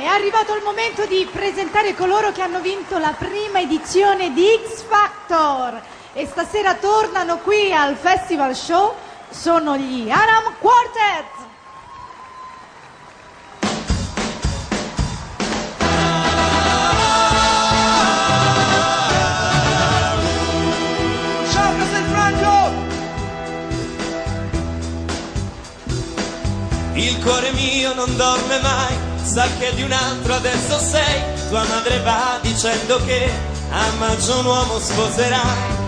È arrivato il momento di presentare coloro che hanno vinto la prima edizione di X Factor e stasera tornano qui al Festival Show, sono gli Anam Quartet. Il cuore mio non dorme mai, sa che di un altro adesso sei. Tua madre va dicendo che a maggio un uomo sposerai,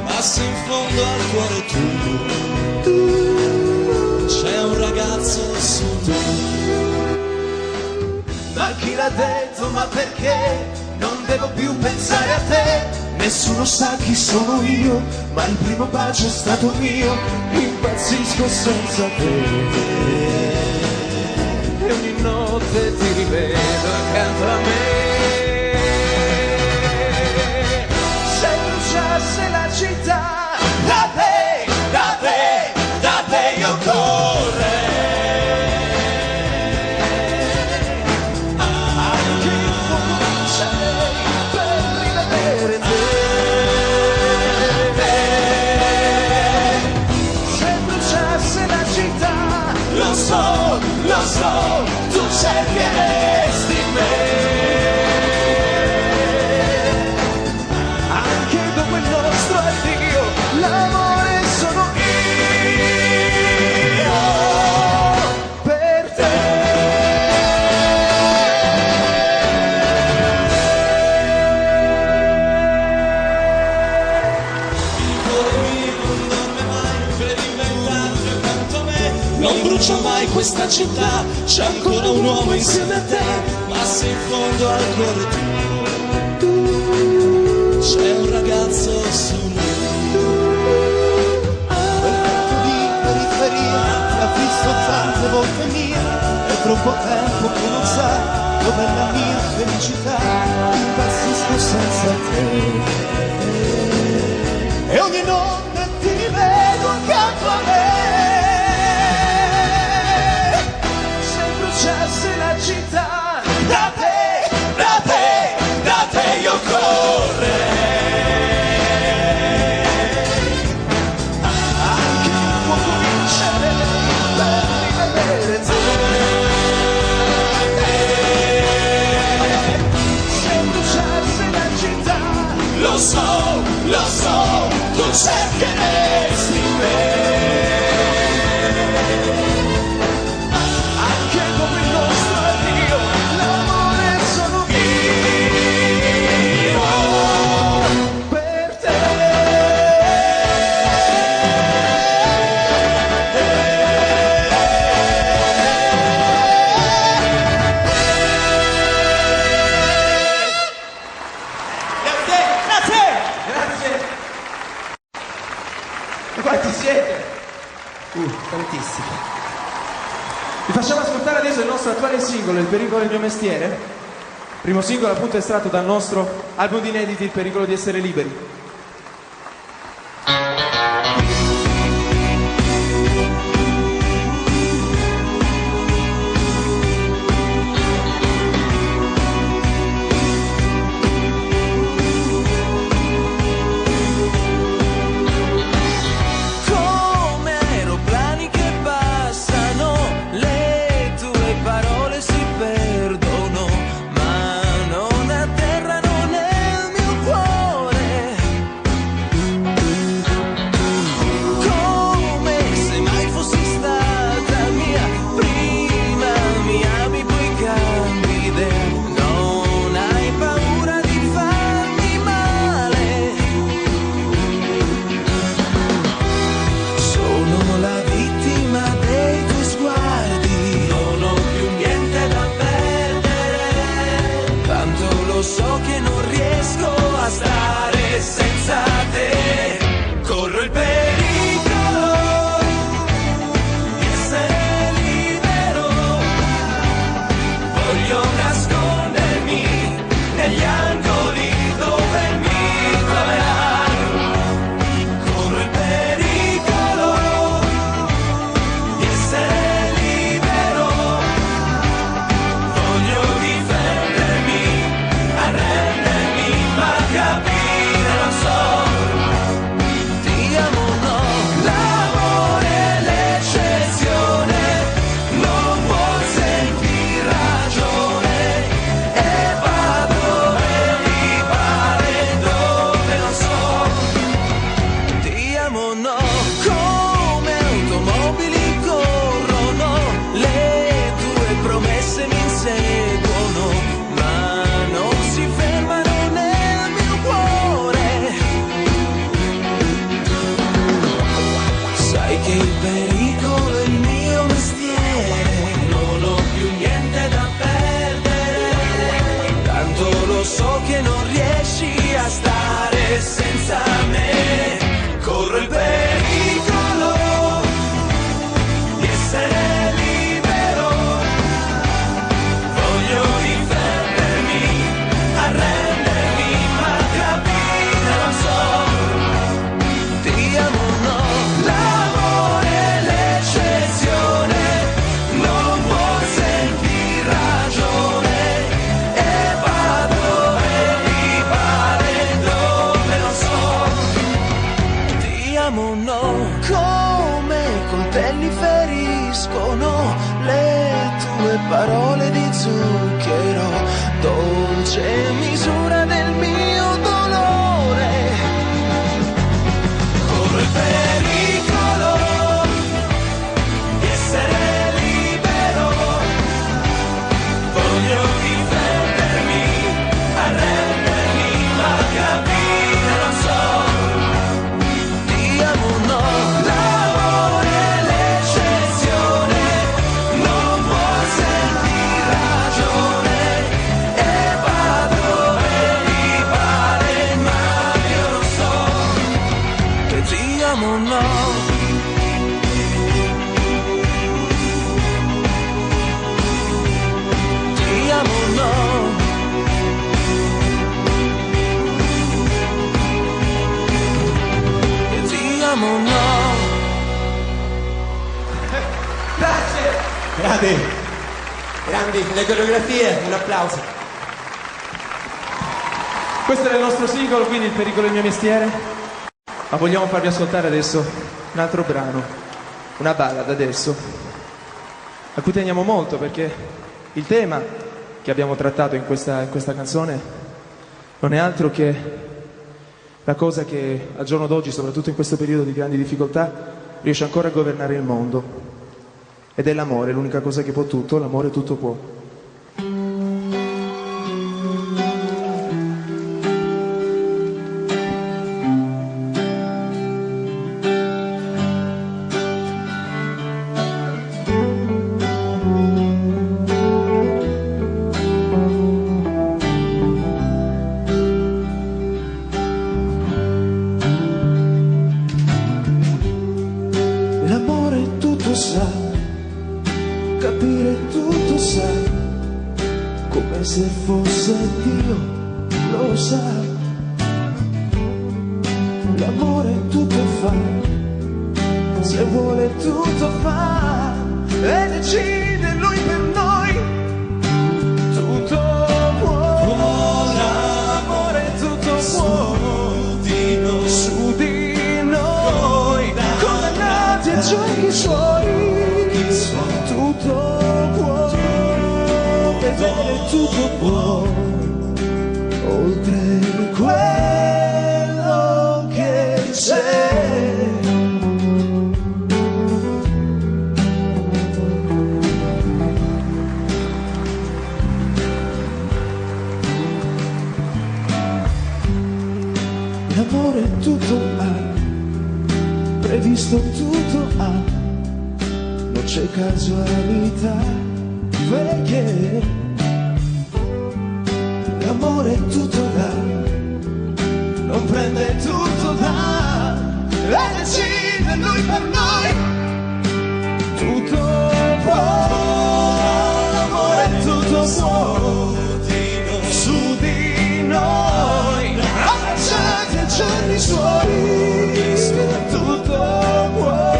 ma se in fondo al cuore tuo c'è un ragazzo su tu. Ma chi l'ha detto, ma perché non devo più pensare a te? Nessuno sa chi sono io, ma il primo bacio è stato mio. Impazzisco senza te e ogni notte ti rivedo accanto a me. Se bruciasse la città, da te, da te, da te io correrei. Anche io comincerei per rivedere te. Se bruciasse la città, lo so, tu cercheresti me. Anche dopo il nostro addio, l'amore sono io per te. Il cuore mio non dorme mai per inventarti accanto a me. Non brucia mai questa città, c'è ancora un uomo insieme a te. Ma se in fondo al cuore tuo c'è un ragazzo su lui. Quel pezzo di periferia l'ha visto tante volte mia, è troppo tempo che non sa dov'è la mia felicità. Impazzisco senza te e ogni notte ti rivedo accanto a me. Se bruciasse la città, da te, da te, da te io correrei. Anche io può cominciare per rivedere te. Se bruciasse la città, lo so, tu cercheresti me. Anche dopo il nostro addio, l'amore sono io per te. Grazie! E quanti siete? Tantissimi. Vi facciamo ascoltare adesso il nostro attuale singolo, Il pericolo del mio mestiere. Primo singolo appunto estratto dal nostro album di inediti, Il pericolo di essere liberi. Come aeroplani che passano, le tue parole si perdono, ma non atterrano nel mio cuore. sfuggono le tue parole di zucchero, dolce misura del mio dolore. Corro il pericolo di essere libero, voglio difendermi, arrendermi, ma capire non so. Ti amo, no, l'amore è l'eccezione, non può sentir ragione, è padrone di pare, ma io lo so che ti amo, no. Ti amo, no. E ti amo, no. Grandi, grandi, le coreografie, un applauso. Questo era il nostro singolo, quindi Il pericolo del mio mestiere. Ma vogliamo farvi ascoltare adesso un altro brano, una ballad adesso, a cui teniamo molto perché il tema che abbiamo trattato in questa canzone non è altro che la cosa che al giorno d'oggi, soprattutto in questo periodo di grandi difficoltà, riesce ancora a governare il mondo. Ed è l'amore, l'unica cosa che può tutto, l'amore tutto può. L'amore tutto sa, capire tutto sa, come se fosse Dio, lo sa. L'amore tutto fa, se vuole tutto fa, e decide lui per noi, tutto può. L'amore tutto può, su di noi, condannati a giochi suoi. Tutto può, vedere tutto può, oltre quello che sei. L'amore tutto ha, previsto tutto ha, non c'è casualità, perché l'amore tutto dà, non prende tutto da, e decide lui per noi, tutto può, l'amore tutto può, su di noi, abbracciati ai giorni suoi, tutto può.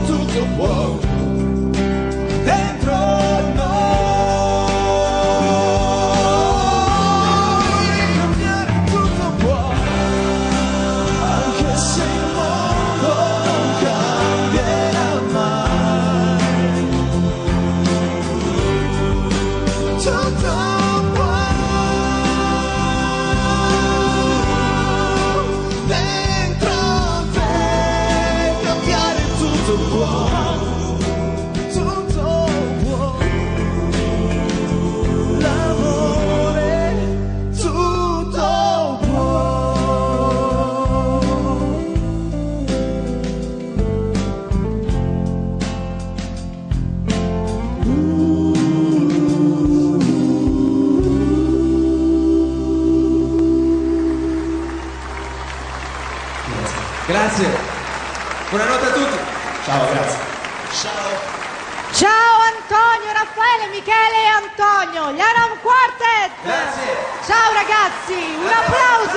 Tutto può dentro noi, cambiare tutto può, anche se il mondo non cambierà mai. Tutto può dentro te, cambiare tutto può. Grazie. Buonanotte a tutti. Ciao, grazie. Ciao Antonio, Raffaele, Michele e Antonio, gli Aram Quartet. Grazie. Ciao ragazzi, un applauso.